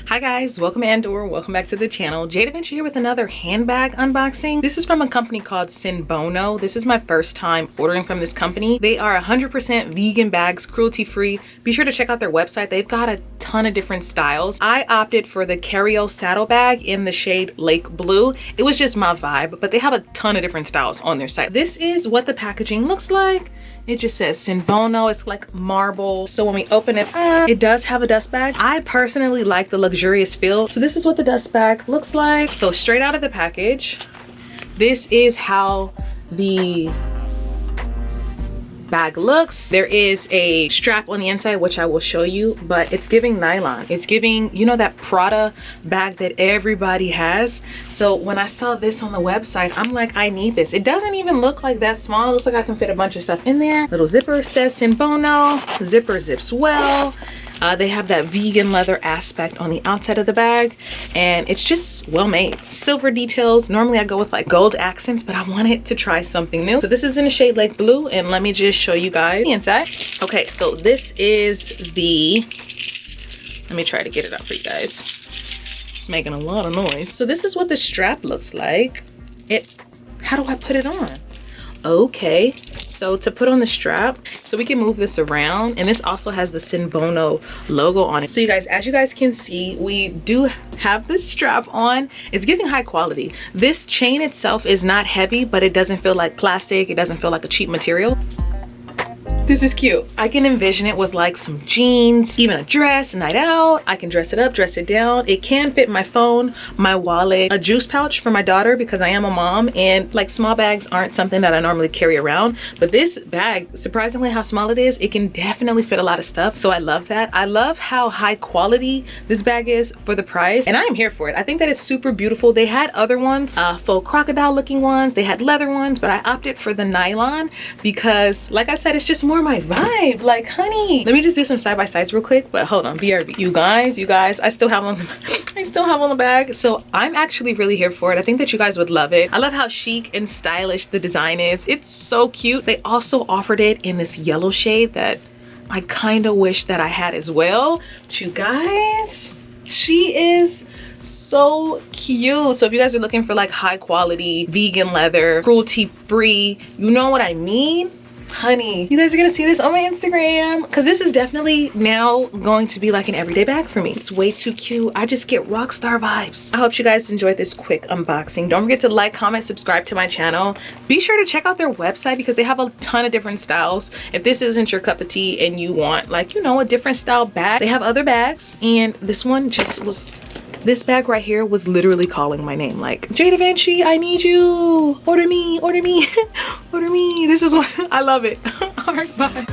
Hi guys, welcome and/or welcome back to the channel. jdevinci here with another handbag unboxing. This is from a company called SINBONO. This is my first time ordering from this company. They are 100% vegan bags, cruelty-free. Be sure to check out their website. They've got a ton of different styles. I opted for the Cairo saddle bag in the shade Lake Blue. It was just my vibe, but they have a ton of different styles on their site. This is what the packaging looks like. It just says SINBONO. It's like marble. So when we open it up, it does have a dust bag. I personally like the luxurious feel. So this is what the dust bag looks like. So straight out of the package, this is how the bag looks. There is a strap on the inside, which I will show you, but it's giving nylon. It's giving, you know, that Prada bag that everybody has. So when I saw this on the website, I'm like, I need this. It doesn't even look like that small. It looks like I can fit a bunch of stuff in there. Little zipper says SINBONO. Zipper zips well. They have that vegan leather aspect on the outside of the bag, and it's just well made. Silver details. Normally I go with like gold accents, but I wanted to try something new. So this is in the shade Lake Blue, and let me just show you guys the inside. Okay, so this is the, let me try to get it out for you guys. It's making a lot of noise. So this is what the strap looks like. How do I put it on? Okay, so to put on the strap, so we can move this around, and this also has the SINBONO logo on it. So you guys, as you guys can see, we do have the strap on. It's giving high quality. This chain itself is not heavy, but it doesn't feel like plastic. It doesn't feel like a cheap material. This is cute. I can envision it with like some jeans, even a dress, a night out. I can dress it up, dress it down. It can fit my phone, my wallet, a juice pouch for my daughter because I am a mom, and like small bags aren't something that I normally carry around. But this bag, surprisingly how small it is, it can definitely fit a lot of stuff. So I love that. I love how high quality this bag is for the price, and I am here for it. I think that is super beautiful. They had other ones, faux crocodile looking ones. They had leather ones, but I opted for the nylon because, like I said, it's just more my vibe. Like, honey, let me just do some side by sides real quick. But hold on, BRB. You guys, I still have on the bag. So I'm actually really here for it. I think that you guys would love it. I love how chic and stylish the design is. It's so cute. They also offered it in this yellow shade that I kind of wish that I had as well. But you guys, she is so cute. So if you guys are looking for like high quality vegan leather, cruelty free, you know what I mean, honey, you guys are gonna see this on my Instagram, because this is definitely now going to be like an everyday bag for me. It's way too cute. I just get rock star vibes. I hope you guys enjoyed this quick unboxing. Don't forget to like, comment, subscribe to my channel. Be sure to check out their website because they have a ton of different styles. If this isn't your cup of tea and you want, like, you know, a different style bag, they have other bags, and this one just was, this bag right here was literally calling my name, like, jdevinci, I need you, order me, order me. Order me. This is what I love it. All right, bye.